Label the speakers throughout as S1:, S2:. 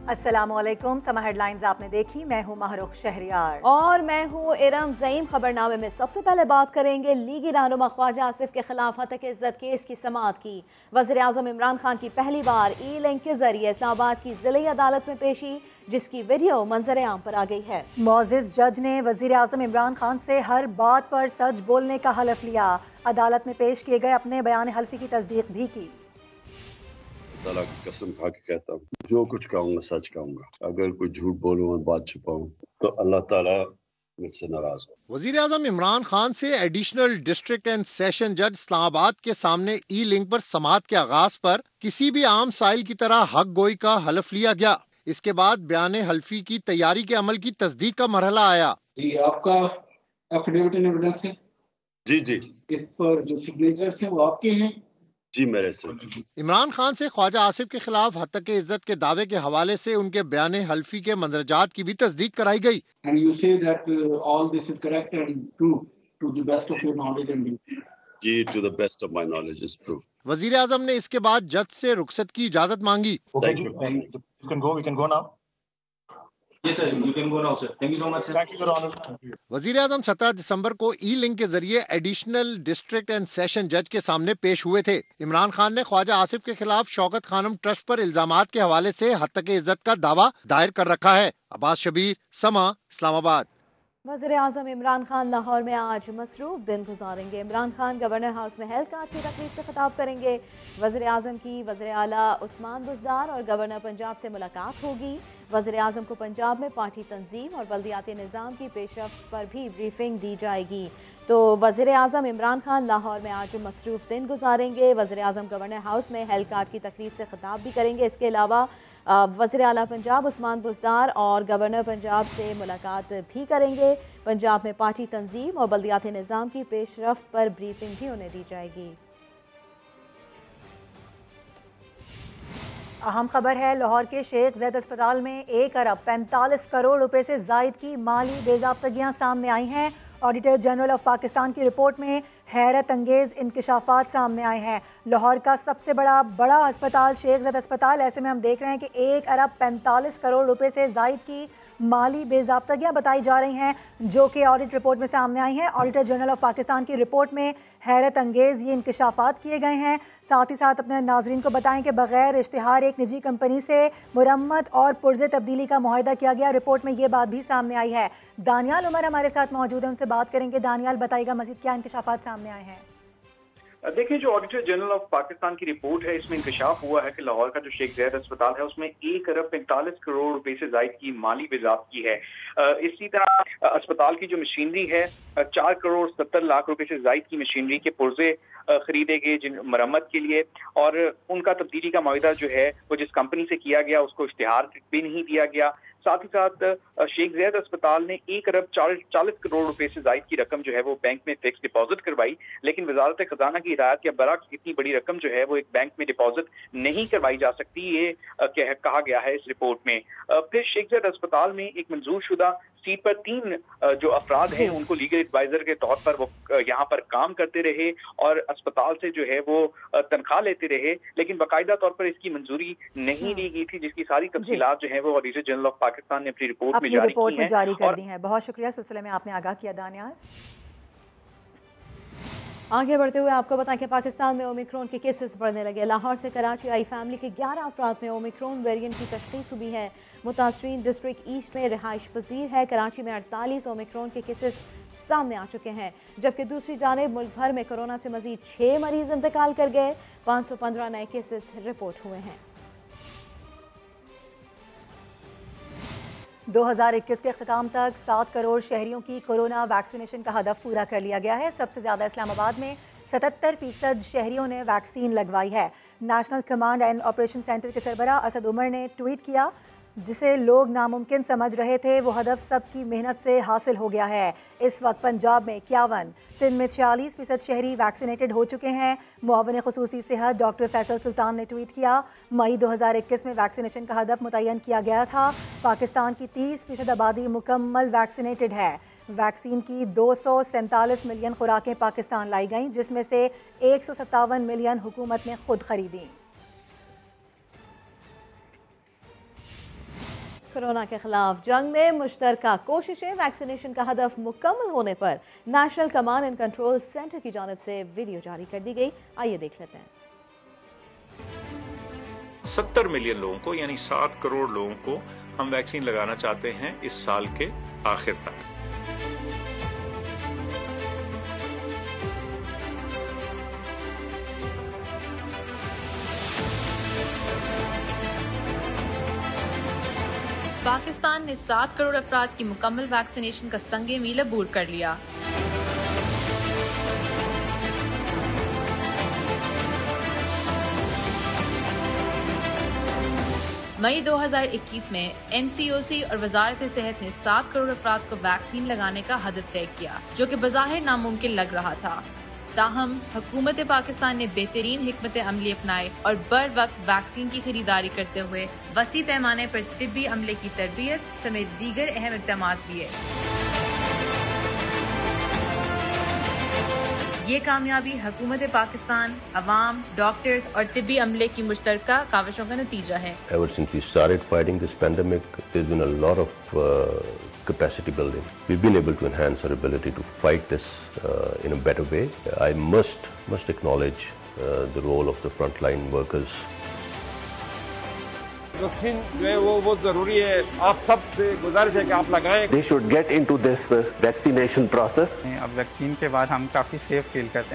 S1: अस्सलामुअलैकुम। समा हेडलाइंस आपने देखी, मैं हूँ महरुख शहरियार
S2: और मैं हूँ इरम ज़ईम। खबरनामे में सबसे पहले बात करेंगे लीगी रहनुमा ख्वाजा आसिफ के खिलाफ हत्या के इज्जत केस की समाअत की। वज़ीर आज़म इमरान खान की पहली बार ई लिंक के जरिए इस्लामाबाद की ज़िली अदालत में पेशी, जिसकी वीडियो मंजर आम पर आ गई है।
S1: मोअज़्ज़िज़ जज ने वज़ीर आज़म इमरान खान से हर बात पर सच बोलने का हलफ लिया। अदालत में पेश किए गए अपने बयान हल्फी की तस्दीक भी की।
S3: ताला की कसम खा के कहता हूँ, जो कुछ कहूँगा सच कहूँगा। अगर कोई झूठ बोलूँ और बात छुपाऊँ तो अल्लाह ताला मुझसे नाराज हो।
S4: वज़ीर आज़म इमरान खान से एडिशनल डिस्ट्रिक्ट एंड सेशन जज इस्लामाबाद के सामने ई लिंक पर समाअत के आगाज पर किसी भी आम साइल की तरह हक गोई का हलफ लिया गया। इसके बाद बयान हल्फी की तैयारी के अमल की तस्दीक का मरहला आया।
S5: जी, आपका एफिडेविट इन एविडेंस है?
S3: जी
S5: इस पर जो सिग्नेचर्स हैं वो आपके हैं?
S3: जी मेरे से।
S4: इमरान खान से ख्वाजा आसिफ के खिलाफ हत्या के इज्जत के दावे के हवाले से उनके बयान हल्फी के मंदरजात की भी तस्दीक कराई गई।
S5: And you say that all this is correct and true to the best of your knowledge and belief.
S3: Ji, to the best of my knowledge is true.
S4: वजीर आजम ने इसके बाद जज से रुखसत की इजाजत मांगी।
S3: Thank you.
S6: You can go. We can go now.
S5: Yes sir, you can go now sir. Thank you so much sir.
S6: Thank you, Your Honor. Thank you.
S4: वजीर आजम 17 दिसंबर को ई लिंक के जरिए एडिशनल डिस्ट्रिक्ट एंड सेशन जज के सामने पेश हुए थे। इमरान खान ने ख्वाजा आसिफ के खिलाफ शौकत खानम ट्रस्ट पर इल्जामात के हवाले से हत्या के इज्जत का दावा दायर कर रखा है। अब्बास शबीर, समा, इस्लामाबाद।
S2: वज़ीर आज़म इमरान खान लाहौर में आज मसरूफ़ दिन गुजारेंगे। इमरान खान गवर्नर हाउस में हेल्थ कार्ड की तकरीब से खिताब करेंगे। वज़ीर आज़म की वज़ीर आला उस्मान बुज़दार और गवर्नर पंजाब से मुलाकात होगी। वज़ीर आज़म को पंजाब में पार्टी तंजीम और बल्दियाती निज़ाम की पेशरफ्त पर भी ब्रीफिंग दी जाएगी। तो वज़ीर आज़म इमरान खान लाहौर में आज मसरूफ़ दिन गुजारेंगे। वज़ीर आज़म गवर्नर हाउस में हेल्थ कार्ड की तकरीब से खिताब भी करेंगे। इसके अलावा वज़ीर आला पंजाब उस्मान बुज़दार और गवर्नर पंजाब से मुलाकात भी करेंगे। पंजाब में पार्टी तंजीम और बल्दियाती निज़ाम की पेशरफ्त पर ब्रीफिंग भी उन्हें दी जाएगी।
S1: अहम खबर है, लाहौर के शेख ज़ैद अस्पताल में 1 अरब 45 करोड़ रुपए से ज़ायद की माली बेज़ाब्तगियाँ सामने आई हैं। ऑडिटर जनरल ऑफ पाकिस्तान की रिपोर्ट में हैरत अंगेज़ इंकशाफात सामने आए हैं। लाहौर का सबसे बड़ा अस्पताल शेख ज़ैद अस्पताल, ऐसे में हम देख रहे हैं कि 1 अरब 45 करोड़ रुपए से ज़ायद की माली बेज़ाब्तगियाँ बताई जा रही हैं, जो कि ऑडिट रिपोर्ट में सामने आई हैं। ऑडिटर जनरल ऑफ पाकिस्तान की रिपोर्ट में हैरत अंगेज़ ये इंकशाफात किए गए हैं। साथ ही साथ अपने नाज़रीन को बताएं कि बग़ैर इश्तिहार एक निजी कंपनी से मुरम्मत और पुर्ज़े तब्दीली का मुआहदा किया गया। रिपोर्ट में ये बात भी सामने आई है। दानियाल उमर हमारे साथ मौजूद है, उनसे बात करेंगे। दानियाल, बताइएगा मज़ीद क्या इंकशाफात सामने आए हैं?
S7: देखिए, जो ऑडिटर जनरल ऑफ पाकिस्तान की रिपोर्ट है, इसमें इंकशाफ हुआ है कि लाहौर का जो शेख ज़ैद अस्पताल है उसमें 1 अरब 45 करोड़ रुपए से ज़ायद की माली बेज़ाब्तगी है। इसी तरह अस्पताल की जो मशीनरी है 4 करोड़ 70 लाख रुपए से ज़ायद की मशीनरी के पुर्जे खरीदे गए जिन मरम्मत के लिए, और उनका तब्दीली का मुआहदा जो है वो जिस कंपनी से किया गया उसको इश्तिहार भी नहीं दिया गया। साथ ही साथ शेख ज़ैद अस्पताल ने 1 अरब 40 करोड़ रुपए से जायद की रकम जो है वो बैंक में फिक्स डिपॉजिट करवाई, लेकिन वजारत खजाना की हिदायत के बरअक्स इतनी बड़ी रकम जो है वो एक बैंक में डिपॉजिट नहीं करवाई जा सकती, ये कहा गया है इस रिपोर्ट में। फिर शेख ज़ैद अस्पताल में एक मंजूर शुदा सीट पर 3 जो अफराद हैं उनको लीगल एडवाइजर के तौर पर वो यहाँ पर काम करते रहे और अस्पताल से जो है वो तनख्वाह लेते रहे, लेकिन बाकायदा तौर पर इसकी मंजूरी नहीं दी गई थी, जिसकी सारी तफसीलात जो है वो ऑडिटर जनरल ऑफ पाकिस्तान ने अपनी रिपोर्ट में जारी
S1: कर दी है। बहुत शुक्रिया, सिलसिले में आपने आगाह किया दानियाल।
S2: आगे बढ़ते हुए आपको बताएं कि पाकिस्तान में ओमिक्रॉन के केसेस बढ़ने लगे। लाहौर से कराची आई फैमिली के 11 अफराद में ओमिक्रॉन वेरिएंट की तशख़ीस हुई है। मुतासरीन डिस्ट्रिक्ट ईस्ट में रिहाइश पजीर है। कराची में 48 ओमिक्रॉन के केसेस सामने आ चुके हैं, जबकि दूसरी जानिब मुल्क भर में कोरोना से मजीद 6 मरीज इंतकाल कर गए। 515 नए केसेस रिपोर्ट हुए हैं।
S1: 2021 के ख़िताम तक 7 करोड़ शहरियों की कोरोना वैक्सीनेशन का हदफ पूरा कर लिया गया है। सबसे ज़्यादा इस्लामाबाद में 77% शहरियों ने वैक्सीन लगवाई है। National command and operation centre के सरबराह असद उमर ने ट्वीट किया, जिसे लोग नामुमकिन समझ रहे थे वो हदफ सबकी मेहनत से हासिल हो गया है। इस वक्त पंजाब में 51, सिंध में 46% शहरी वैक्सीनेटेड हो चुके हैं। मुआविन खुसूसी सेहत डॉक्टर फैसल सुल्तान ने ट्वीट किया, मई 2021 में वैक्सीनेशन का हदफ मुतय्यन किया गया था। पाकिस्तान की 30% आबादी मुकम्मल वैक्सीनेटेड है। वैक्सीन की 247 मिलियन खुराकें पाकिस्तान लाई गईं, जिसमें से 157 मिलियन हुकूमत ने खुद खरीदी।
S2: कोरोना के खिलाफ जंग में मुश्तरका कोशिशें, वैक्सीनेशन का हदफ मुकम्मल होने पर national command and control centre की जानिब से वीडियो जारी कर दी गई। आइए देख लेते हैं।
S8: 70 मिलियन लोगों को यानी 7 करोड़ लोगों को हम वैक्सीन लगाना चाहते हैं इस साल के आखिर तक।
S9: पाकिस्तान ने 7 करोड़ अफराद की मुकम्मल वैक्सीनेशन का संगे मील अबूर कर लिया। मई 2021 में NCOC और वजारत सेहत ने 7 करोड़ अफराद को वैक्सीन लगाने का हदफ तय किया, जो कि बज़ाहिर नामुमकिन लग रहा था। ताहम हुकूमत पाकिस्तान ने बेहतरीन हिकमत अमली अपनाए और बर वक्त वैक्सीन की खरीदारी करते हुए वसी पैमाने पर तिब्बी अमले की तरबियत समेत दीगर अहम इक़दाम लिए। ये कामयाबी हुकूमत पाकिस्तान, अवाम, डॉक्टर्स और तिब्बी अमले की मुश्तरका काविशों का नतीजा है।
S10: Ever since we started fighting this pandemic, there's been a lot of capacity building. We've been able to enhance our ability to fight this in a better way. I must acknowledge the role of the frontline workers.
S11: Vaccine जो है वो बहुत जरूरी है। आप सब से गुजारिश है कि आप लगाएं।
S12: They should get into this vaccination process.
S13: अब वैक्सीन के बाद हम काफ़ी सेफ फील करते हैं।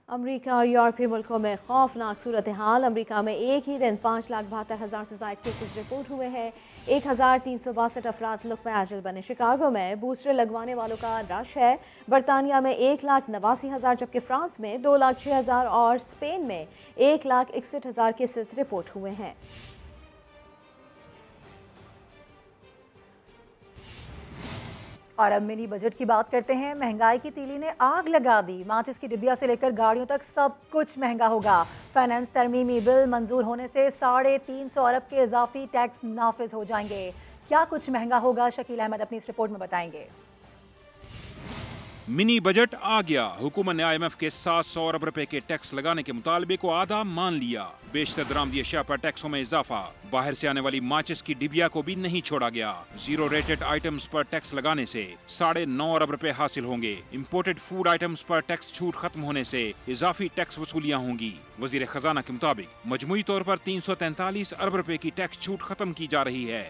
S2: अमरीका और यूरोपीय मुल्कों में खौफनाक सूरत हाल। अमरीका में एक ही दिन 5,72,000 से ज़ायद केसेस रिपोर्ट हुए हैं। 1,362 अफराद लुक़्मा अजल बने। शिकागो में बूस्टर लगवाने वालों का रश है। बरतानिया में 1,89,000, जबकि फ्रांस में 2,06,000 और स्पेन में 1,61,000 केसेस रिपोर्ट हुए हैं।
S1: और अब मिनी बजट की बात करते हैं। महंगाई की तीली ने आग लगा दी। माचिस की डिबिया से लेकर गाड़ियों तक सब कुछ महंगा होगा। फाइनेंस तरमीमी बिल मंजूर होने से 350 अरब के इजाफी टैक्स नाफिज हो जाएंगे। क्या कुछ महंगा होगा, शकील अहमद अपनी इस रिपोर्ट में बताएंगे।
S14: मिनी बजट आ गया। हुकूमत ने IMF के 700 अरब रुपए के टैक्स लगाने के मुतालबे को आधा मान लिया। बेशतर दरामदी अशिया पर टैक्सों में इजाफा। बाहर से आने वाली माचिस की डिबिया को भी नहीं छोड़ा गया। जीरो रेटेड आइटम्स पर टैक्स लगाने से 9.5 अरब रुपए हासिल होंगे। इम्पोर्टेड फूड आइटम्स पर टैक्स छूट खत्म होने से इजाफी टैक्स वसूलियां होंगी। वजीर खजाना के मुताबिक मजमूई तौर पर 343 अरब रुपए की टैक्स छूट खत्म की जा रही है।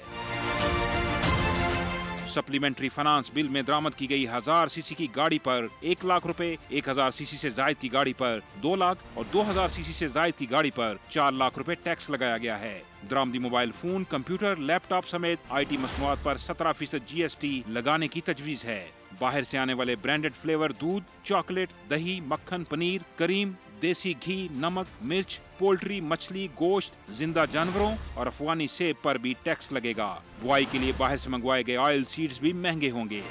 S14: सप्लीमेंट्री फाइनेंस बिल में दरामद की गई 1000 सीसी की गाड़ी पर 1 लाख रुपए, 1000 सीसी से जायद की गाड़ी पर 2 लाख और 2000 सीसी से जायद की गाड़ी पर 4 लाख रुपए टैक्स लगाया गया है। दरामदी मोबाइल फोन, कंप्यूटर, लैपटॉप समेत IT मसनूआत पर 17% GST लगाने की तजवीज है। बाहर से आने वाले ब्रांडेड फ्लेवर दूध, चॉकलेट, दही, मक्खन, पनीर, करीम, देसी घी, नमक, मिर्च, पोल्ट्री, मछली, गोश्त, जिंदा जानवरों और अफगानी सेब पर भी टैक्स लगेगा। बुआई के लिए बाहर से मंगवाए गए ऑयल सीड्स भी महंगे होंगे।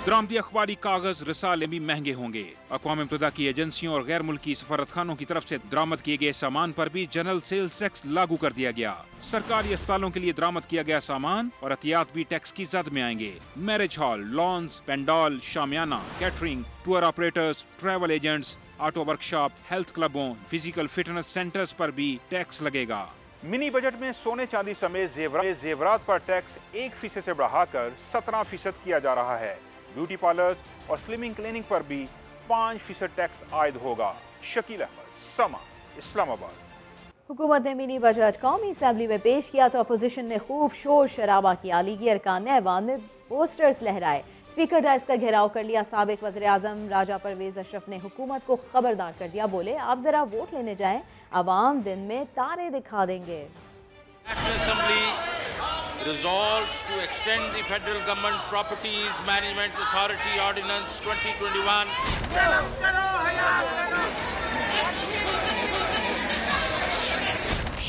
S14: दरामदी अखबारी कागज, रिसाले भी महंगे होंगे। अक़वाम मुत्तहिदा की एजेंसियों और गैर मुल्की सफारतखानों की तरफ से दरामद किए गए सामान पर भी जनरल सेल्स टैक्स लागू कर दिया गया। सरकारी अस्पतालों के लिए दरामद किया गया सामान और एहतियात भी टैक्स की जद में आएंगे। Marriage hall, lawns, pandal, shamiana, catering, tour operators, travel agents, auto workshop, health क्लबों, फिजिकल फिटनेस सेंटर्स पर भी टैक्स लगेगा।
S8: मिनी बजट में सोने चांदी समेत जेवरात पर टैक्स 1% से बढ़ाकर 17% किया जा रहा है। ब्यूटी पार्लर्स और स्लिमिंग क्लिनिक पर भी 5% टैक्स आयद होगा। शकील अहमद, समा, इस्लामाबाद।
S2: हुकूमत ने मिनी बजट कौमी असम्बली में पेश किया तो अपोजिशन ने खूब शोर शराबा किया। लीगी अरकान ने ऐवान में पोस्टर्स लहराए। स्पीकर डाइस का घेराव कर लिया। साबिक वज़ीर आज़म राजा परवेज अशरफ ने हुकूमत को खबरदार कर दिया। बोले, आप जरा वोट लेने जाएं, अवाम दिन में तारे दिखा देंगे।
S15: Resolves to extend the federal government properties management authority ordinance 2021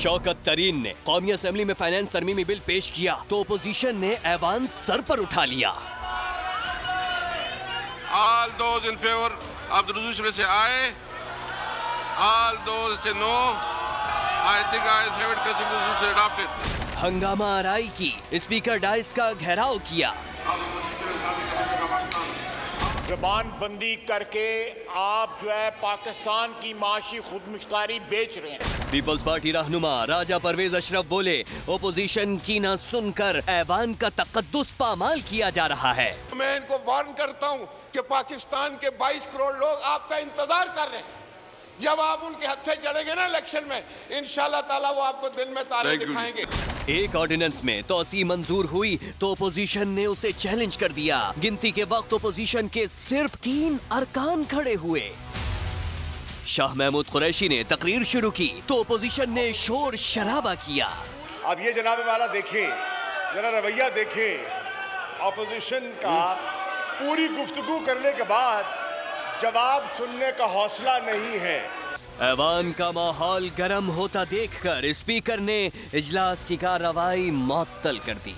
S16: Shaukat तरीन ने कौमी असेंबली में फाइनेंस तरमीमी बिल पेश किया तो अपोजिशन ने ऐवान सर पर उठा लिया।
S17: All those in favor of the resolution say aye. All those say no. I think I have it because the resolution adopted.
S16: हंगामा आराई की, स्पीकर डाइस का घेराव किया।
S18: زبان بندی کر کے آپ جو ہے پاکستان کی معاشی خودمختاری بیچ رہے ہیں۔
S16: پیپلز پارٹی رہنما راجہ پرویز اشرف بولے اپوزیشن کی نہ سن کر ایوان کا تقدس پامال کیا جا رہا ہے۔
S17: میں ان کو وارن کرتا ہوں کہ پاکستان کے 22 کروڑ لوگ آپ کا انتظار کر رہے ہیں۔ جب آپ ان کے ہتھے چڑھیں گے نا الیکشن میں، انشاءاللہ تعالیٰ وہ آپ کو دل میں تارے دکھائیں گے۔
S16: ایک آرڈیننس میں توسیع منظور ہوئی تو اپوزیشن نے اسے چیلنج کر دیا۔ گنتی کے وقت اپوزیشن کے صرف 3 ارکان کھڑے ہوئے۔ شاہ محمود قریشی نے تقریر شروع کی تو اپوزیشن نے شور شرابہ کیا۔
S18: اب یہ جناب والا دیکھیں، ذرا رویہ دیکھیں اپوزیشن کا، پوری گفتگو کرنے کے بعد جواب سننے کا حوصلہ نہیں ہے۔
S16: ایوان کا ماحول گرم ہوتا دیکھ کر اسپیکر نے اجلاس کی کارروائی معطل کر دی۔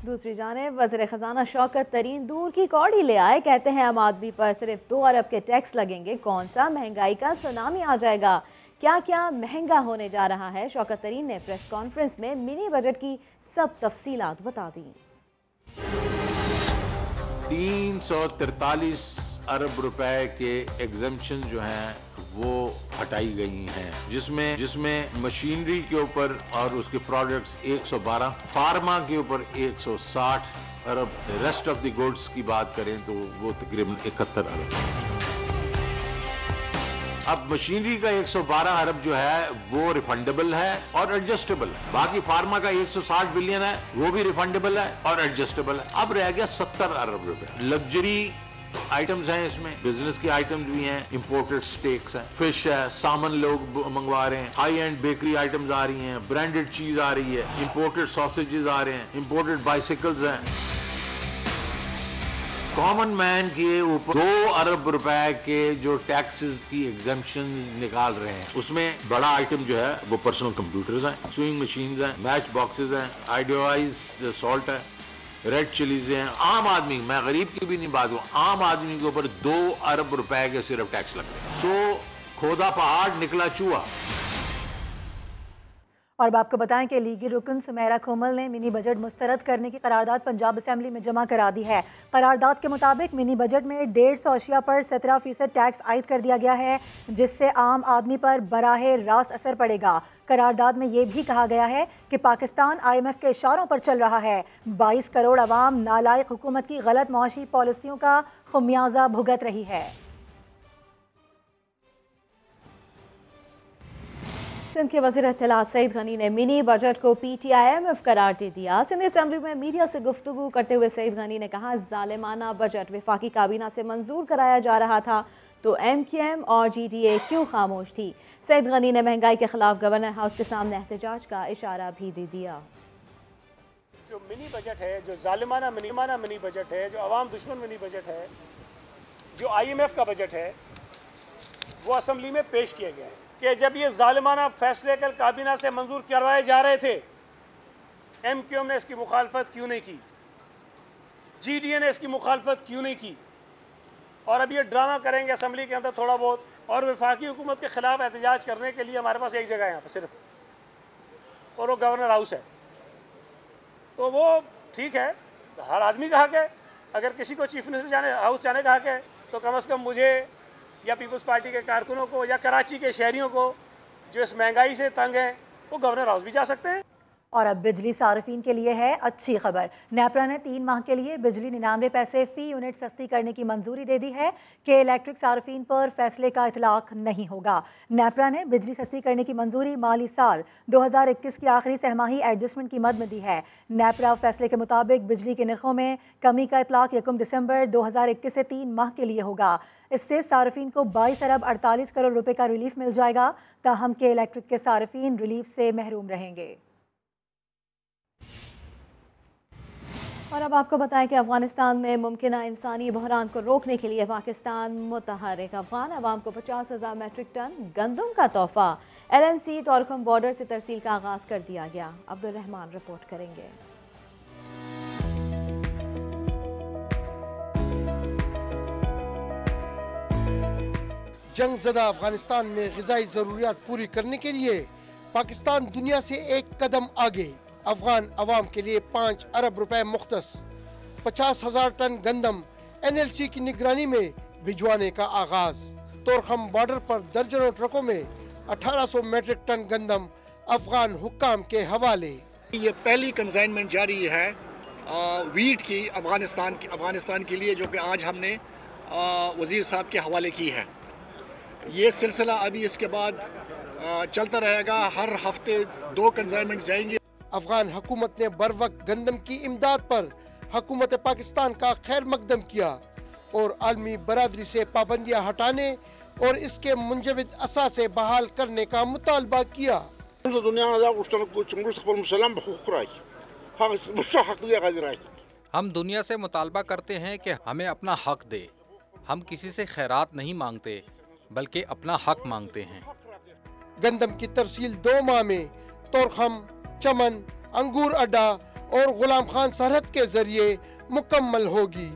S2: دوسری جانب وزیر خزانہ شوکت ترین دور کی کوڑی لے آئے، کہتے ہیں عام آدمی پر صرف 2 ارب کے ٹیکس لگیں گے، کون سا مہنگائی کا سونامی آ جائے گا، کیا کیا مہنگا ہونے جا رہا ہے۔ شوکت ترین نے پریس کانفرنس میں منی بجٹ کی سب تفصیلات بتا دیں۔
S19: 343 ارب روپے کے ایگزمپشن جو ہیں وہ ہٹائی گئی ہیں، جس میں مشینری کے اوپر اور اس کے پروڈکٹس 112، فارما کے اوپر 160 ارب، ریسٹ آف دی گوڈز کی بات کریں تو وہ تقریباً 71 ارب۔ اب مشینری کا 112 ارب جو ہے وہ ریفنڈیبل ہے اور ایڈجسٹیبل ہے، باقی فارما کا 160 بلین ہے وہ بھی ریفنڈیبل ہے اور ایڈجسٹیبل ہے۔ اب رہ گیا 70 ارب روپے۔ لگژری آئٹمز ہیں، اس میں بزنس کی آئٹمز بھی ہیں، امپورٹڈ سٹیکس ہیں، فش ہے، سامن لوگ منگوا رہے ہیں، ہائی اینڈ بیکری آئٹمز آ رہی ہیں، برانڈڈ چیز آ رہی ہے، امپورٹڈ ساسیجز آ رہے ہیں، امپورٹڈ بائسیکلز ہیں۔ کامن مین کے اوپر 2 ارب روپے کے جو ٹیکسز کی ایگزمپشن نکال رہے ہیں، اس میں بڑا آئٹم جو ہے وہ پرسنل کمپیوٹرز ہیں، سوئنگ مشینز ہیں، میچ باکسز ہیں، آئیڈیوائز سالٹ ہے، ریڈ چلیز ہیں۔ عام آدمی، میں غریب کی بھی نہیں بات ہوں، عام آدمی کے اوپر 2 ارب روپے کے صرف ٹیکس لگ رہے ہیں۔ سو کھودا پہاڑ نکلا چوہا۔
S1: اور اب آپ کو بتائیں کہ لیگی رکن سمیرا کھومل نے منی بجٹ مسترد کرنے کی قرارداد پنجاب اسمبلی میں جمع کرا دی ہے۔ قرارداد کے مطابق منی بجٹ میں 150 اشیاء پر 17% ٹیکس عائد کر دیا گیا ہے، جس سے عام آدمی پر براہ راست اثر پڑے گا۔ قرارداد میں یہ بھی کہا گیا ہے کہ پاکستان IMF کے اشاروں پر چل رہا ہے۔ 22 کروڑ عوام نالائق حکومت کی غلط معاشی پالیسیوں کا خمیازہ بھگت رہی ہے۔
S2: سندھ کے وزیر اطلاعات سعید غنی نے منی بجٹ کو PTIMF قرار دے دیا۔ سندھ اسمبلی میں میڈیا سے گفتگو کرتے ہوئے سعید غنی نے کہا ظالمانہ بجٹ وفاقی کابینہ سے منظور کرایا جا رہا تھا تو MQM اور GDA کیوں خاموش تھی۔ سعید غنی نے مہنگائی کے خلاف گورنر ہاؤس کے سامنے احتجاج کا اشارہ بھی دے دیا۔
S20: جو منی بجٹ ہے، جو ظالمانہ منی بجٹ ہے، جو عوام دشمن منی بجٹ ہے، جو IMF کا بجٹ ہے، وہ اسمبلی میں پیش کیا گیا ہے کہ جب یہ ظالمانہ فیصلے کل کابینہ سے منظور کروائے جا رہے تھے، MQM نے اس کی مخالفت کیوں نہیں کی، GDA نے اس کی مخالفت کیوں نہیں کی، اور اب یہ ڈرامہ کریں گے اسمبلی کے اندر تھوڑا بہت، اور وفاقی حکومت کے خلاف احتجاج کرنے کے لیے ہمارے پاس ایک جگہ ہے یہاں پر صرف، اور وہ گورنر ہاؤس ہے۔ تو وہ ٹھیک ہے، ہر آدمی کا حق ہے، اگر کسی کو چیف منسٹر ہاؤس جانے کا حق ہے تو کم از کم مجھے یا پیپلز پارٹی کے کارکنوں کو یا کراچی کے شہریوں کو جو اس مہنگائی سے تنگ ہیں وہ گورنر ہاؤس بھی جا سکتے ہیں۔
S1: اور اب بجلی صارفین کے لیے ہے اچھی خبر۔ نیپرا نے 3 ماہ کے لیے بجلی 99 پیسے فی یونٹ سستی کرنے کی منظوری دے دی ہے کہ الیکٹرک صارفین پر فیصلے کا اطلاق نہیں ہوگا۔ نیپرا نے بجلی سستی کرنے کی منظوری مالی سال 2021 کی آخری سہ ماہی ایڈجسٹمنٹ کی مد میں دی ہے۔ نیپرا فیصلے کے مطابق بجلی کے نرخوں میں کمی کا اطلاق 1 دسمبر 2021 سے 3 ماہ کے لیے ہوگا۔ اس سے صارفین کو 22 ارب 48 کروڑ روپے کا ریلیف مل جائے گا، تاہم کہ الیکٹرک کے صارفین ریلیف سے محروم رہیں گے۔
S2: اور اب آپ کو بتائیں کہ افغانستان میں ممکنہ انسانی بحران کو روکنے کے لیے پاکستان متحرک۔ افغان عوام کو 50,000 میٹرک ٹن گندم کا تحفہ۔ LNC تورخم بارڈر سے ترسیل کا آغاز کر دیا گیا۔ عبدالرحمان رپورٹ کریں گے۔
S21: جنگ زدہ افغانستان میں غذائی ضروریات پوری کرنے کے لیے پاکستان دنیا سے ایک قدم آگے۔ افغان عوام کے لیے 5 ارب روپے مختص، 50,000 ٹن گندم NLC की निगरानी में भिजवाने का आगाज। तोरखम बॉर्डर पर दर्जनों ट्रकों में 1800 मीट्रिक टन गंदम अफगान हुक्काम के हवाले।
S3: ये पहली कंसाइनमेंट जारी है वीट की अफगानिस्तान के लिए, जो कि आज हमने वजीर साहब के हवाले की है। ये सिलसिला अभी इसके बाद चलता रहेगा, हर हफ्ते 2 कंसाइनमेंट जाएंगे।
S21: अफगान हुकूमत ने बर वक्त गंदम की इमदाद पर हुकूमत पाकिस्तान का खैर मकदम किया और आलमी बरादरी से पाबंदियां हटाने और इसके मुंजविद असासे बहाल करने का मुतालबा किया।
S22: हम दुनिया से मुतालबा करते हैं कि हमें अपना हक दे। हम किसी से खैरात नहीं मांगते बल्कि अपना हक मांगते हैं।
S21: गंदम की तरसील 2 माह में तोरखम, चमन, अंगूर अड्डा और गुलाम खान सरहद के जरिए मुकम्मल होगी।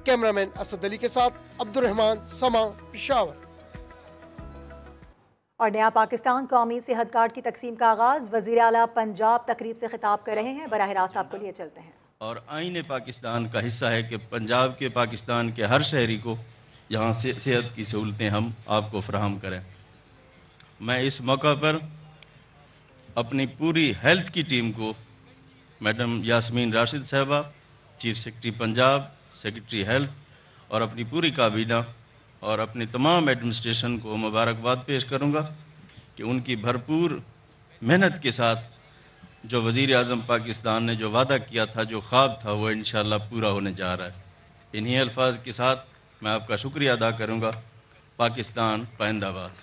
S21: कैमरामैन असद अली के साथ अब्दुर्रहमान, समा, पेशावर।
S1: और नया पाकिस्तान कौमी सेहत कार्ड की तकसीम का आगाज। वज़ीर आला पंजाब तकरीब से खिताब कर रहे हैं। बराह रास्त आपको लिए चलते हैं।
S23: और आईने पाकिस्तान का हिस्सा है कि पंजाब के पाकिस्तान के हर शहरी को यहाँ से सेहत की सहूलतें हम आपको फराहम करें। मैं इस मौका पर अपनी पूरी हेल्थ की टीम को, मैडम यास्मीन राशिद साहबा, chief secretary Punjab, secretary health और अपनी पूरी काबीना और अपनी तमाम एडमिनिस्ट्रेशन को मुबारकबाद पेश करूंगा कि उनकी भरपूर मेहनत के साथ जो वज़ीर आज़म पाकिस्तान ने जो वादा किया था, जो ख्वाब था, वो इंशाअल्लाह पूरा होने जा रहा है। इन्हीं अल्फाज के साथ मैं आपका शुक्रिया अदा करूंगा। पाकिस्तान पाइंदाबाद।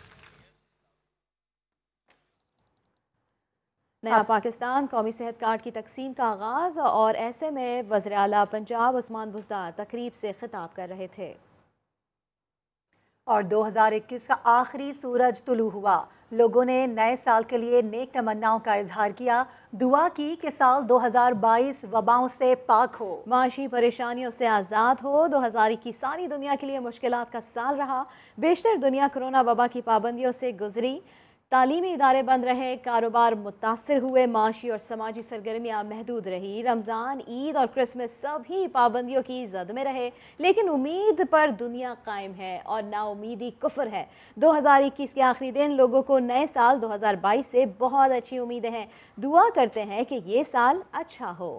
S2: नया पाकिस्तान कौमी सेहत कार्ड की तकसीम का आगाज़, और ऐसे में वज़ीर आला पंजाब उस्मान बुज़दार तकरीब से खिताब कर रहे थे।
S1: और 2021 का आखिरी सूरज तुलू हुआ। लोगों ने नए साल के लिए नेक तमन्नाओं का इजहार किया। दुआ की कि साल 2022 वबाओं से पाक हो,
S2: माशी परेशानियों से आज़ाद हो। 2021 सारी दुनिया के लिए मुश्किलात का साल रहा। बेशतर दुनिया कोरोना वबा की पाबंदियों से गुजरी। तालीमी इदारे बंद रहे, कारोबार मुतासर हुए, माशी और समाजी सरगर्मियाँ महदूद रही। रमज़ान, ईद और क्रिसमस सभी पाबंदियों की जद में रहे, लेकिन उम्मीद पर दुनिया कायम है और नाउमीदी कुफ्र है। 2021 के आखिरी दिन लोगों को नए साल 2022 से बहुत अच्छी उम्मीदें हैं। दुआ करते हैं कि ये साल अच्छा हो।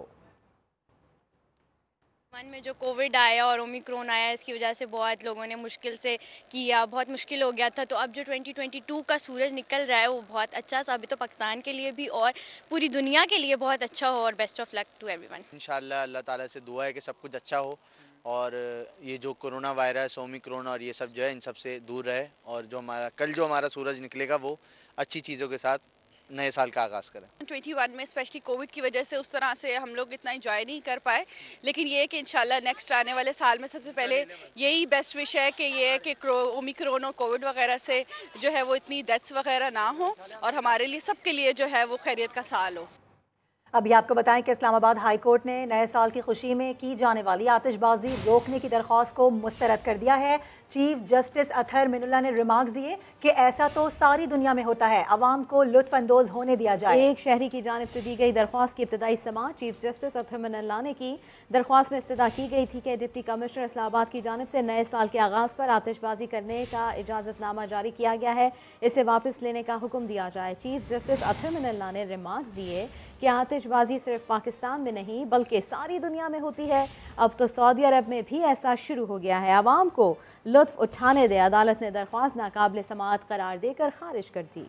S24: मन में जो कोविड आया और ओमिक्रॉन आया, इसकी वजह से बहुत लोगों ने मुश्किल से किया, बहुत मुश्किल हो गया था। तो अब जो 2022 का सूरज निकल रहा है वो बहुत अच्छा साबित हो पाकिस्तान के लिए भी और पूरी दुनिया के लिए बहुत अच्छा हो। और best of luck to everyone.
S25: इंशाल्लाह अल्लाह ताला से दुआ है कि सब कुछ अच्छा हो और ये जो कोरोना वायरस, ओमिक्रॉन और ये सब जो है इन सब से दूर रहे, और जो हमारा सूरज निकलेगा वो अच्छी चीज़ों के साथ नए साल का आगाज़ करें।
S26: 21 में स्पेशली कोविड की वजह से उस तरह से हम लोग इतना एंजॉय नहीं कर पाए, लेकिन ये है कि इंशाल्लाह नेक्स्ट आने वाले साल में सबसे पहले यही बेस्ट विश है कि ये है कि ओमिक्रॉन और कोविड वगैरह से जो है वो इतनी डेथ्स वगैरह ना हो और हमारे लिए सबके लिए जो है वो खैरियत का साल हो।
S1: अभी आपको बताएं कि इस्लामाबाद हाई कोर्ट ने नए साल की खुशी में की जाने वाली आतिशबाजी रोकने की दरख्वास्त को मुस्तरद कर दिया है। चीफ जस्टिस अतहर मिनुल्लाह ने रिमार्क्स दिए कि ऐसा तो सारी दुनिया में होता है, अवाम को लुत्फ अंदोज होने दिया जाए।
S2: एक शहरी की जानिब से दी गई दरख्वास्त की इब्तदाई समाअत चीफ जस्टिस अतहर मिनुल्लाह ने की। दरख्वास्त में इस्तदा की गई थी कि डिप्टी कमिश्नर इस्लामाबाद की जानिब से नए साल के आगाज़ पर आतिशबाजी करने का इजाज़तनामा जारी किया गया है, इसे वापस लेने का हुक्म दिया जाए। चीफ जस्टिस अतहर मिनुल्लाह ने रिमार्क्स दिए कि आतिशबाजी सिर्फ पाकिस्तान में नहीं बल्कि सारी दुनिया में होती है। अब तो सऊदी अरब में भी ऐसा शुरू हो गया है। अवाम को लुत्फ उठाने दे। अदालत ने दरख्वास्त नाकाबिल समाअत करार देकर खारिज कर दी।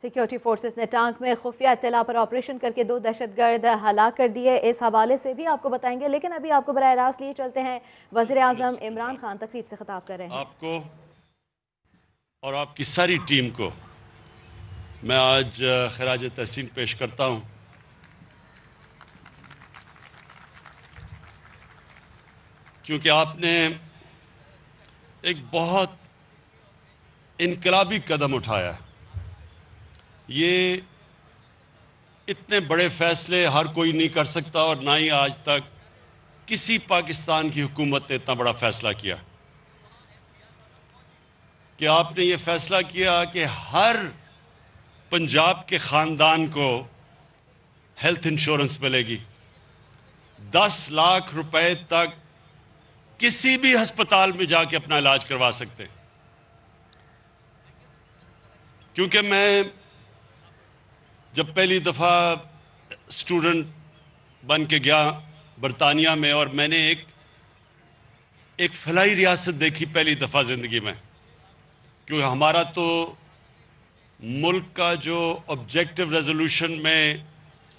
S2: सिक्योरिटी फोर्सेस ने टांक में खुफिया इत्तला पर ऑपरेशन करके 2 दहशतगर्द हलाक कर दिए। इस हवाले से भी आपको बताएंगे, लेकिन अभी आपको बराह रास्त लिए चलते हैं। वज़ीर आज़म इमरान खान तकरीब से खिताब कर रहे हैं।
S27: आपको और आपकी सारी टीम को मैं आज खराज तहसीन पेश करता हूं। क्योंकि आपने एक बहुत इनकलाबी कदम उठाया। ये इतने बड़े फैसले हर कोई नहीं कर सकता और ना ही आज तक किसी पाकिस्तान की हुकूमत ने इतना बड़ा फैसला किया कि आपने ये फैसला किया कि हर पंजाब के खानदान को हेल्थ इंश्योरेंस मिलेगी। 10 लाख रुपए तक किसी भी अस्पताल में जाके अपना इलाज करवा सकते हैं। क्योंकि मैं जब पहली दफा स्टूडेंट बन के गया बरतानिया में, और मैंने एक फलाई रियासत देखी पहली दफा जिंदगी में, क्योंकि हमारा तो मुल्क का जो ऑब्जेक्टिव रेजोल्यूशन में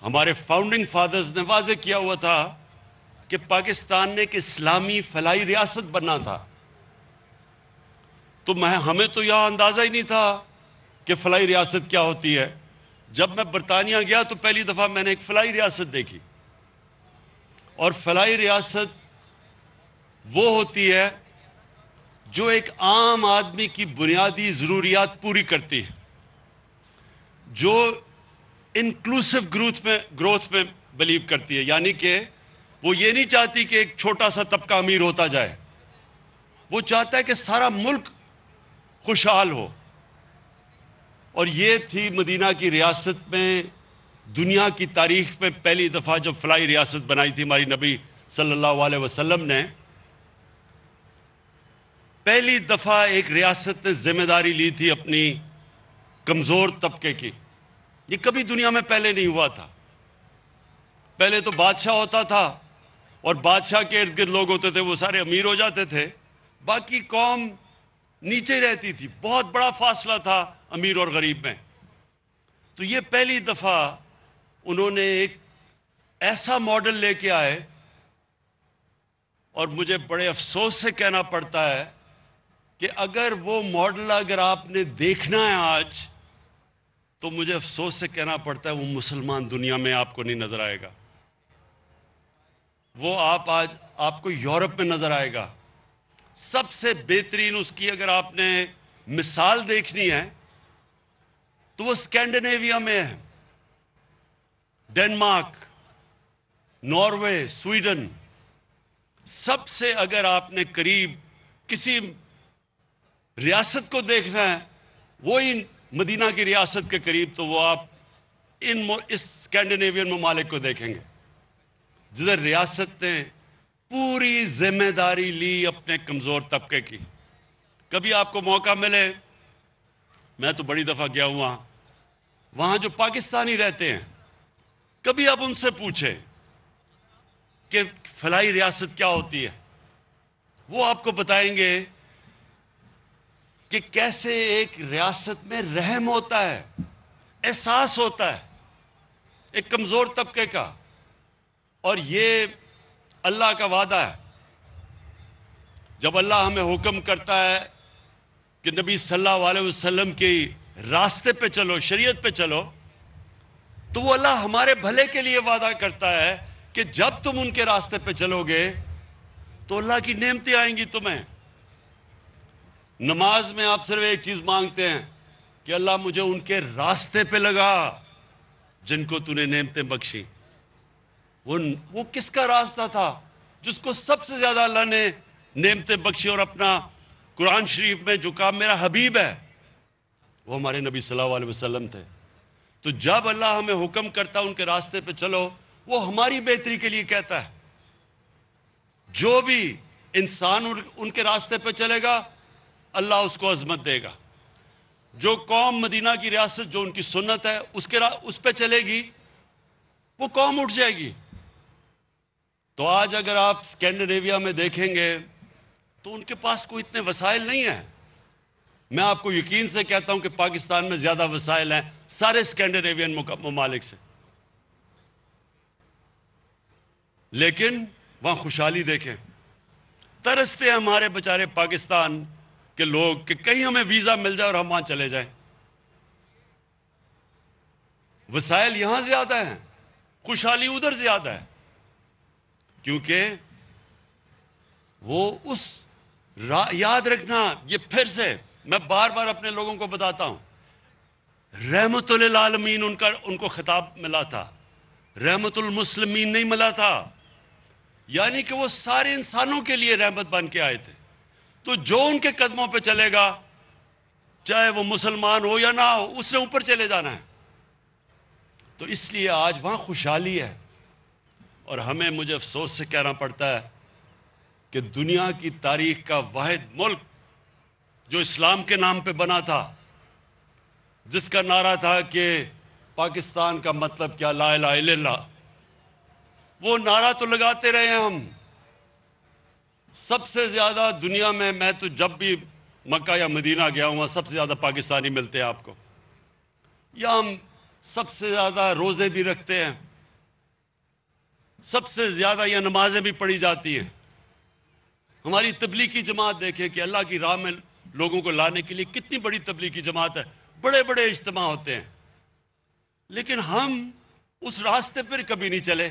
S27: हमारे फाउंडिंग फादर्स ने वाजे किया हुआ था कि पाकिस्तान ने एक इस्लामी फलाई रियासत बनना था, तो हमें तो यह अंदाजा ही नहीं था कि फलाई रियासत क्या होती है। जब मैं बरतानिया गया तो पहली दफा मैंने एक फलाई रियासत देखी, और फलाई रियासत वो होती है जो एक आम आदमी की बुनियादी जरूरियात पूरी करती है, जो इंक्लूसिव ग्रोथ में बिलीव करती है। यानी कि वो ये नहीं चाहती कि एक छोटा सा तबका अमीर होता जाए, वो चाहता है कि सारा मुल्क खुशहाल हो। और ये थी मदीना की रियासत में दुनिया की तारीख में पहली दफा जब फलाई रियासत बनाई थी हमारी नबी सल्लल्लाहु अलैहि वसल्लम ने। पहली दफा एक रियासत ने जिम्मेदारी ली थी अपनी कमजोर तबके की। ये कभी दुनिया में पहले नहीं हुआ था। पहले तो बादशाह होता था और बादशाह के इर्द गिर्द लोग होते थे, वो सारे अमीर हो जाते थे, बाकी कौम नीचे रहती थी। बहुत बड़ा फासला था अमीर और गरीब में। तो ये पहली दफा उन्होंने एक ऐसा मॉडल लेके आए, और मुझे बड़े अफसोस से कहना पड़ता है कि अगर वो मॉडल अगर आपने देखना है आज, तो मुझे अफसोस से कहना पड़ता है वो मुसलमान दुनिया में आपको नहीं नजर आएगा। वो आज आपको यूरोप में नजर आएगा। सबसे बेहतरीन उसकी अगर आपने मिसाल देखनी है तो वो स्कैंडिनेविया में है। डेनमार्क, नॉर्वे, स्वीडन, सबसे अगर आपने करीब किसी रियासत को देखना है वो इन मदीना की रियासत के करीब, तो वो आप इस स्कैंडिनेवियन ममालिक को देखेंगे जिधर रियासत ने पूरी जिम्मेदारी ली अपने कमजोर तबके की। कभी आपको मौका मिले, मैं तो बड़ी दफा गया हूं वहां जो पाकिस्तानी रहते हैं, कभी आप उनसे पूछें कि फलाई रियासत क्या होती है, वो आपको बताएंगे कि कैसे एक रियासत में रहम होता है, एहसास होता है एक कमजोर तबके का। और ये अल्लाह का वादा है। जब अल्लाह हमें हुक्म करता है कि नबी सल्लल्लाहु अलैहि वसल्लम के रास्ते पे चलो, शरीयत पे चलो, तो वो अल्लाह हमारे भले के लिए वादा करता है कि जब तुम उनके रास्ते पे चलोगे तो अल्लाह की नेमतें आएंगी तुम्हें। नमाज में आप सिर्फ एक चीज मांगते हैं कि अल्लाह मुझे उनके रास्ते पे लगा जिनको तूने नेमतें बख्शी। वो किसका रास्ता था? जिसको सबसे ज्यादा अल्लाह ने नेमतें बख्शी और अपना कुरान शरीफ में जो कहा मेरा हबीब है, वो हमारे नबी सल्लल्लाहु अलैहि वसल्लम थे। तो जब अल्लाह हमें हुक्म करता है उनके रास्ते पे चलो, वो हमारी बेहतरी के लिए कहता है। जो भी इंसान उनके रास्ते पे चलेगा अल्लाह उसको अजमत देगा। जो कौम मदीना की रियासत जो उनकी सुन्नत है उस पे चलेगी, वो कौम उठ जाएगी। तो आज अगर आप स्कैंडिनेविया में देखेंगे तो उनके पास कोई इतने वसाइल नहीं है। मैं आपको यकीन से कहता हूं कि पाकिस्तान में ज्यादा वसाइल हैं सारे स्कैंडिनेवियन ममालिक से, लेकिन वहां खुशहाली देखें। तरसते हैं हमारे बेचारे पाकिस्तान के लोग कि कहीं हमें वीजा मिल जाए और हम वहां चले जाएं। वसाइल यहां ज्यादा हैं, खुशहाली उधर ज्यादा है, क्योंकि वो याद रखना, ये फिर से मैं बार बार अपने लोगों को बताता हूं, रहमतुल आलमीन उनको खिताब मिला था, रहमतुल मुस्लिमीन नहीं मिला था। यानी कि वो सारे इंसानों के लिए रहमत बन के आए थे। तो जो उनके कदमों पे चलेगा, चाहे वो मुसलमान हो या ना हो, उसने ऊपर चले जाना है। तो इसलिए आज वहां खुशहाली है। और हमें मुझे अफसोस से कहना पड़ता है कि दुनिया की तारीख का वाहिद मुल्क जो इस्लाम के नाम पे बना था, जिसका नारा था कि पाकिस्तान का मतलब क्या, ला इलाहा इल्लल्लाह, वो नारा तो लगाते रहे हैं हम। सबसे ज्यादा दुनिया में, मैं तो जब भी मक्का या मदीना गया हूं, सबसे ज्यादा पाकिस्तानी मिलते हैं आपको। या हम सबसे ज्यादा रोजे भी रखते हैं, सबसे ज्यादा यह नमाजें भी पढ़ी जाती हैं। हमारी तबलीगी जमात देखे कि अल्लाह की राह में लोगों को लाने के लिए कितनी बड़ी तबलीगी जमात है, बड़े बड़े इज्तिमा होते हैं, लेकिन हम उस रास्ते पर कभी नहीं चले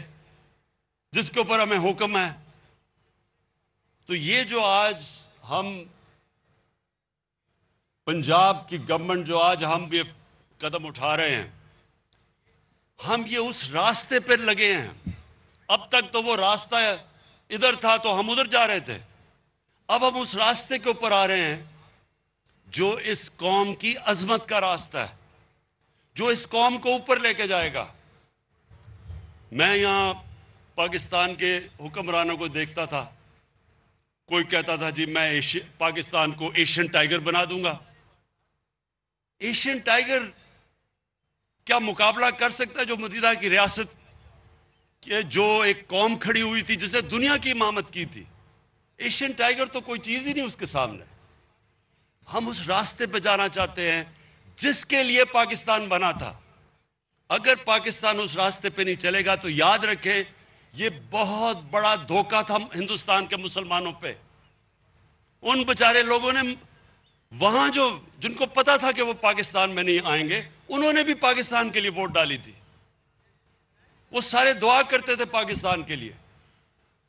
S27: जिसके ऊपर हमें हुक्म है। तो ये जो आज हम पंजाब की गवर्नमेंट, जो आज हम ये कदम उठा रहे हैं, हम ये उस रास्ते पर लगे हैं। अब तक तो वो रास्ता इधर था तो हम उधर जा रहे थे, अब हम उस रास्ते के ऊपर आ रहे हैं जो इस कौम की अजमत का रास्ता है, जो इस कौम को ऊपर लेके जाएगा। मैं यहां पाकिस्तान के हुक्मरानों को देखता था, कोई कहता था जी मैं पाकिस्तान को एशियन टाइगर बना दूंगा। एशियन टाइगर क्या मुकाबला कर सकता है जो मदीना की रियासत के, जो एक कौम खड़ी हुई थी जिसे दुनिया की इमामत की थी। एशियन टाइगर तो कोई चीज ही नहीं उसके सामने। हम उस रास्ते पे जाना चाहते हैं जिसके लिए पाकिस्तान बना था। अगर पाकिस्तान उस रास्ते पे नहीं चलेगा तो याद रखें, ये बहुत बड़ा धोखा था हिंदुस्तान के मुसलमानों पे। उन बेचारे लोगों ने वहां जिनको पता था कि वो पाकिस्तान में नहीं आएंगे, उन्होंने भी पाकिस्तान के लिए वोट डाली थी। वो सारे दुआ करते थे पाकिस्तान के लिए,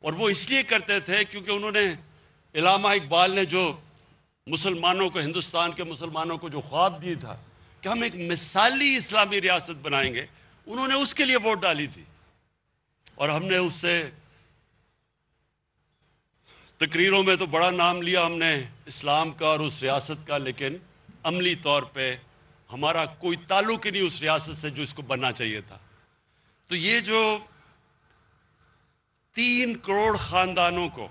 S27: और वो इसलिए करते थे क्योंकि उन्होंने, इलामा इकबाल ने जो मुसलमानों को, हिंदुस्तान के मुसलमानों को जो ख्वाब दिया था कि हम एक मिसाली इस्लामी रियासत बनाएंगे, उन्होंने उसके लिए वोट डाली थी। और हमने उससे तकरीरों में तो बड़ा नाम लिया हमने इस्लाम का और उस रियासत का, लेकिन अमली तौर पे हमारा कोई ताल्लुक ही नहीं उस रियासत से जो इसको बनना चाहिए था। तो ये जो 3 करोड़ खानदानों को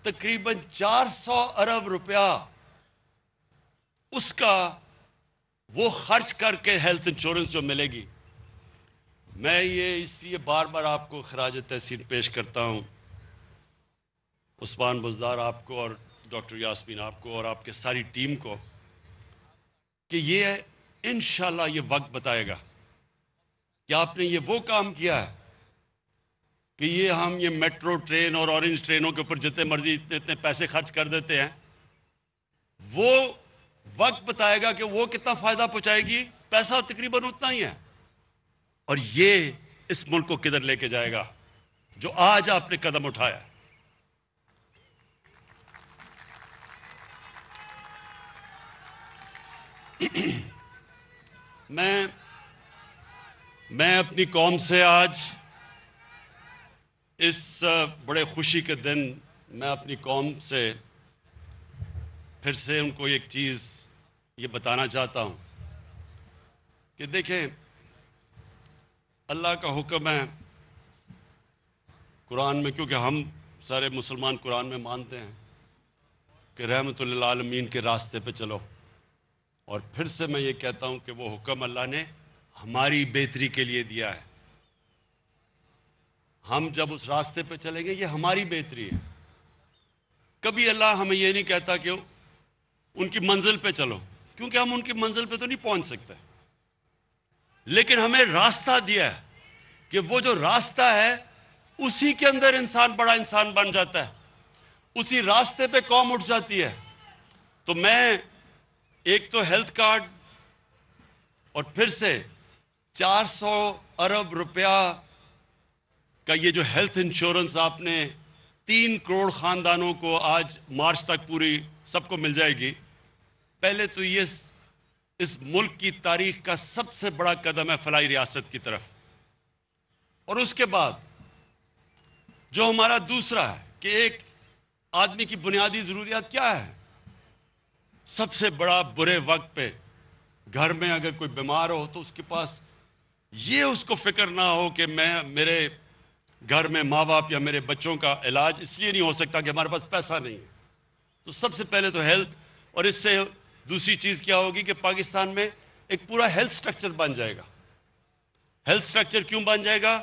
S27: तकरीबन 400 अरब रुपया उसका वो खर्च करके हेल्थ इंश्योरेंस जो मिलेगी, मैं ये इसलिए बार बार आपको खराज तहसीन पेश करता हूं, उस्मान बुज़दार आपको और डॉक्टर यास्मीन आपको और आपके सारी टीम को, कि ये इंशाल्लाह ये वक्त बताएगा कि आपने ये वो काम किया है कि ये हम ये मेट्रो ट्रेन और ऑरेंज ट्रेनों के ऊपर जितने मर्जी इतने पैसे खर्च कर देते हैं, वो वक्त बताएगा कि वो कितना फायदा पहुंचाएगी। पैसा तकरीबन उतना ही है, और ये इस मुल्क को किधर लेके जाएगा जो आज आपने कदम उठाया। मैं अपनी कौम से आज इस बड़े खुशी के दिन मैं अपनी कौम से फिर से उनको एक चीज ये बताना चाहता हूं कि देखें, अल्लाह का हुक्म है कुरान में, क्योंकि हम सारे मुसलमान कुरान में मानते हैं कि रहमतुल लिल आलमीन के रास्ते पे चलो। और फिर से मैं ये कहता हूं कि वो हुक्म अल्लाह ने हमारी बेहतरी के लिए दिया है। हम जब उस रास्ते पे चलेंगे, ये हमारी बेहतरी है। कभी अल्लाह हमें ये नहीं कहता कि उनकी मंजिल पे चलो, क्योंकि हम उनकी मंजिल पे तो नहीं पहुंच सकते, लेकिन हमें रास्ता दिया है कि वो जो रास्ता है उसी के अंदर इंसान बड़ा इंसान बन जाता है, उसी रास्ते पे कौम उठ जाती है। तो मैं एक तो हेल्थ कार्ड और फिर से 400 अरब रुपया का ये जो हेल्थ इंश्योरेंस आपने 3 करोड़ खानदानों को आज मार्च तक पूरी सबको मिल जाएगी। पहले तो ये इस मुल्क की तारीख का सबसे बड़ा कदम है फलाही रियासत की तरफ। और उसके बाद जो हमारा दूसरा है कि एक आदमी की बुनियादी जरूरियात क्या है, सबसे बड़ा बुरे वक्त पे घर में अगर कोई बीमार हो तो उसके पास ये उसको फिक्र ना हो कि मेरे घर में माँ बाप या मेरे बच्चों का इलाज इसलिए नहीं हो सकता कि हमारे पास पैसा नहीं है। तो सबसे पहले तो हेल्थ, और इससे दूसरी चीज क्या होगी कि पाकिस्तान में एक पूरा हेल्थ स्ट्रक्चर बन जाएगा। हेल्थ स्ट्रक्चर क्यों बन जाएगा?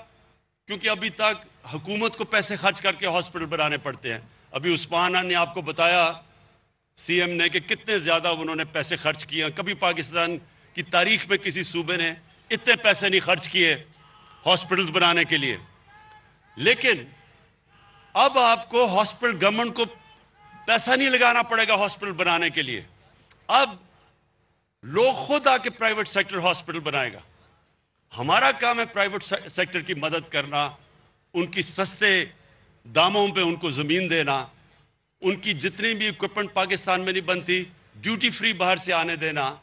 S27: क्योंकि अभी तक हुकूमत को पैसे खर्च करके हॉस्पिटल बनाने पड़ते हैं। अभी उस्मान ने आपको बताया सीएम ने कि कितने ज्यादा उन्होंने पैसे खर्च किए। कभी पाकिस्तान की तारीख में किसी सूबे ने इतने पैसे नहीं खर्च किए हॉस्पिटल्स बनाने के लिए। लेकिन अब आपको हॉस्पिटल, गवर्नमेंट को पैसा नहीं लगाना पड़ेगा हॉस्पिटल बनाने के लिए। अब लोग खुद आके प्राइवेट सेक्टर हॉस्पिटल बनाएगा। हमारा काम है प्राइवेट सेक्टर की मदद करना, उनकी सस्ते दामों पे उनको जमीन देना, उनकी जितनी भी इक्विपमेंट पाकिस्तान में नहीं बनती ड्यूटी फ्री बाहर से आने देना,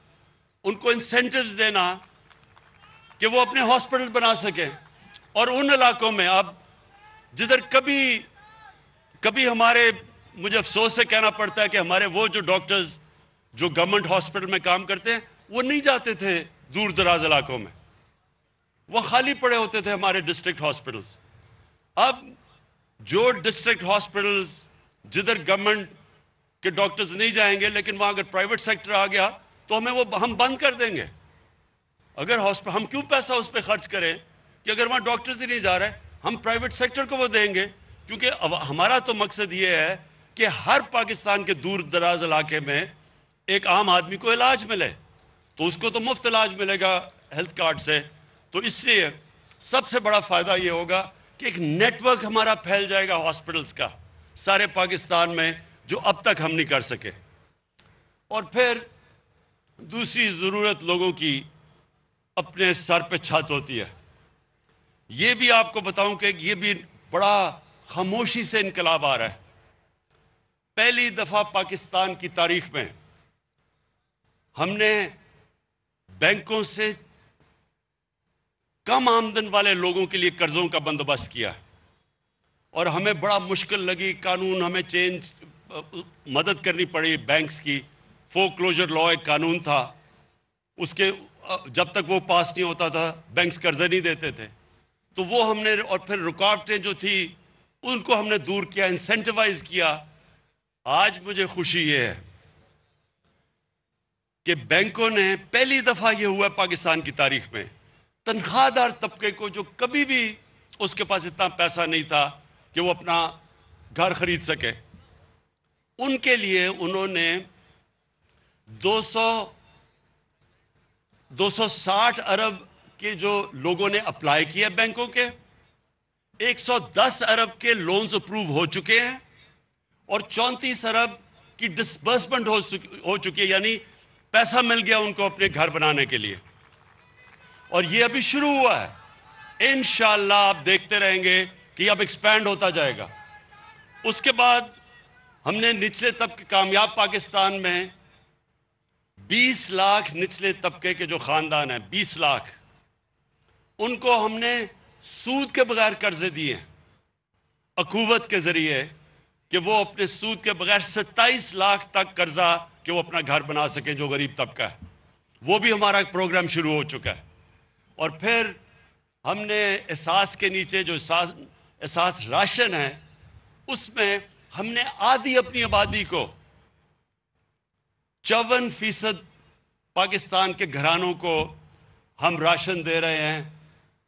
S27: उनको इंसेंटिव्स देना कि वो अपने हॉस्पिटल बना सके। और उन इलाकों में अब जिधर कभी हमारे, मुझे अफसोस से कहना पड़ता है कि हमारे वो जो डॉक्टर्स जो गवर्नमेंट हॉस्पिटल में काम करते हैं वो नहीं जाते थे दूर दराज इलाकों में, वो खाली पड़े होते थे हमारे डिस्ट्रिक्ट हॉस्पिटल्स। अब जो डिस्ट्रिक्ट हॉस्पिटल्स जिधर गवर्नमेंट के डॉक्टर्स नहीं जाएंगे, लेकिन वहां अगर प्राइवेट सेक्टर आ गया तो हम बंद कर देंगे। अगर हॉस्पिटल, हम क्यों पैसा उस पर खर्च करें कि अगर वहां डॉक्टर्स ही नहीं जा रहे, हम प्राइवेट सेक्टर को वो देंगे। क्योंकि अब हमारा तो मकसद ये है कि हर पाकिस्तान के दूर दराज इलाके में एक आम आदमी को इलाज मिले, तो उसको तो मुफ्त इलाज मिलेगा हेल्थ कार्ड से। तो इसलिए सबसे बड़ा फायदा ये होगा कि एक नेटवर्क हमारा फैल जाएगा हॉस्पिटल्स का सारे पाकिस्तान में, जो अब तक हम नहीं कर सके। और फिर दूसरी जरूरत लोगों की अपने सर पे छत होती है। ये भी आपको बताऊं कि ये भी बड़ा खामोशी से इनकलाब आ रहा है। पहली दफा पाकिस्तान की तारीख में हमने बैंकों से कम आमदन वाले लोगों के लिए कर्जों का बंदोबस्त किया, और हमें बड़ा मुश्किल लगी। कानून हमें चेंज, मदद करनी पड़ी बैंक्स की। फोरक्लोजर लॉ एक कानून था, उसके जब तक वो पास नहीं होता था बैंक्स कर्जे नहीं देते थे। तो वो हमने, और फिर रुकावटें जो थी उनको हमने दूर किया, इंसेंटिवाइज किया। आज मुझे खुशी ये है कि बैंकों ने पहली दफा ये हुआ पाकिस्तान की तारीख में, तनख्वाहदार तबके को जो कभी भी उसके पास इतना पैसा नहीं था कि वो अपना घर खरीद सके, उनके लिए उन्होंने 260 अरब के जो लोगों ने अप्लाई किया बैंकों के, 110 अरब के लोन्स अप्रूव हो चुके हैं, और 34 अरब की डिसबर्समेंट हो चुकी है, यानी पैसा मिल गया उनको अपने घर बनाने के लिए। और ये अभी शुरू हुआ है। इंशाअल्लाह आप देखते रहेंगे कि अब एक्सपैंड होता जाएगा। उसके बाद हमने निचले तबके, कामयाब पाकिस्तान में 20 लाख निचले तबके के जो खानदान हैं, 20 लाख, उनको हमने सूद के बगैर कर्जे दिए, अखूवत के जरिए, कि वो अपने सूद के बगैर 27 लाख तक कर्जा कि वो अपना घर बना सके जो गरीब तबका है। वो भी हमारा एक प्रोग्राम शुरू हो चुका है। और फिर हमने एहसास के नीचे जो एहसास राशन है, उसमें हमने आधी अपनी आबादी को 54% पाकिस्तान के घरानों को हम राशन दे रहे हैं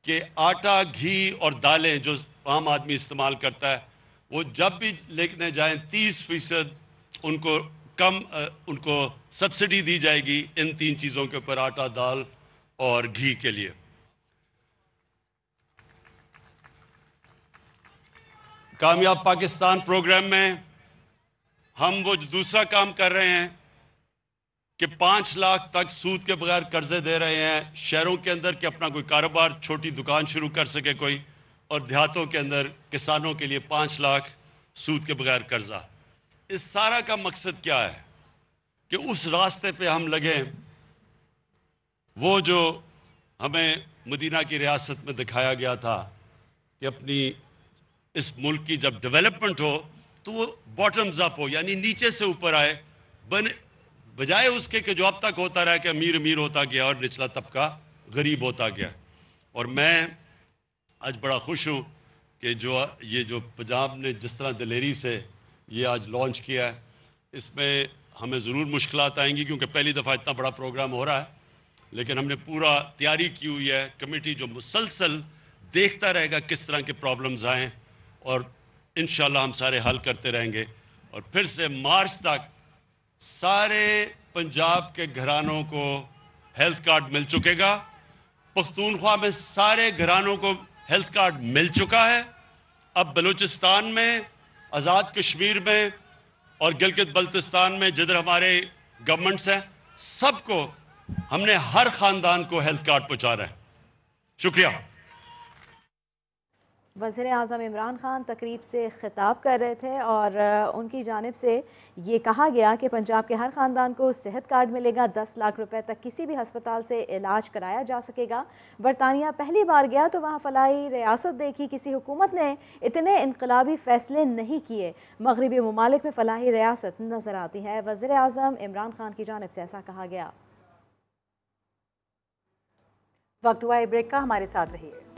S27: कि आटा, घी और दालें जो आम आदमी इस्तेमाल करता है, वो जब भी लेने जाएं 30% उनको सब्सिडी दी जाएगी इन 3 चीजों के ऊपर, आटा, दाल और घी के लिए। कामयाब पाकिस्तान प्रोग्राम में हम वो दूसरा काम कर रहे हैं कि 5 लाख तक सूद के बगैर कर्जे दे रहे हैं शहरों के अंदर, कि अपना कोई कारोबार, छोटी दुकान शुरू कर सके कोई, और देहातों के अंदर किसानों के लिए 5 लाख सूद के बगैर कर्जा। इस सारा का मकसद क्या है कि उस रास्ते पे हम लगे, वो जो हमें मदीना की रियासत में दिखाया गया था कि अपनी इस मुल्क की जब डेवलपमेंट हो तो वो बॉटम्स अप हो, यानी नीचे से ऊपर आए, बजाय उसके कि जो अब तक होता रहा कि अमीर अमीर होता गया और निचला तबका गरीब होता गया। اور میں آج بڑا خوش ہوں کہ یہ جو پنجاب نے جس طرح دلیری سے یہ آج لانچ کیا ہے، اس میں ہمیں ضرور مشکلات آئیں گی کیونکہ پہلی دفعہ اتنا بڑا پروگرام ہو رہا ہے، لیکن ہم نے پورا تیاری کی ہوئی ہے. کمیٹی جو مسلسل دیکھتا رہے گا کس طرح کے پرابلمز آئیں، اور انشاءاللہ ہم سارے حل کرتے رہیں گے. اور پھر سے مارچ تک سارے پنجاب کے گھرانوں کو ہیلتھ کارڈ مل چکے گا. پختونخوا میں سارے گھرانوں کو ہیلتھ کارڈ مل چکا ہے. اب بلوچستان میں، آزاد کشمیر میں اور گلگت بلتستان میں جدھر ہمارے گورنمنٹس ہیں، سب کو ہم نے ہر خاندان کو ہیلتھ کارڈ پہنچا رہے ہیں. شکریہ.
S2: وزیر اعظم عمران خان تقریب سے خطاب کر رہے تھے اور ان کی جانب سے یہ کہا گیا کہ پنجاب کے ہر خاندان کو صحت کارڈ ملے گا. 10 لاکھ روپے تک کسی بھی ہسپتال سے علاج کرایا جا سکے گا. برطانیہ پہلی بار گیا تو وہاں فلاحی ریاست دیکھی. کسی حکومت نے اتنے انقلابی فیصلے نہیں کیے. مغربی ممالک میں فلاحی ریاست نظر آتی ہے. وزیر اعظم عمران خان کی جانب سے ایسا کہا گیا.
S1: وقت ہوا ہے بریک کا، ہمارے ساتھ رہیے.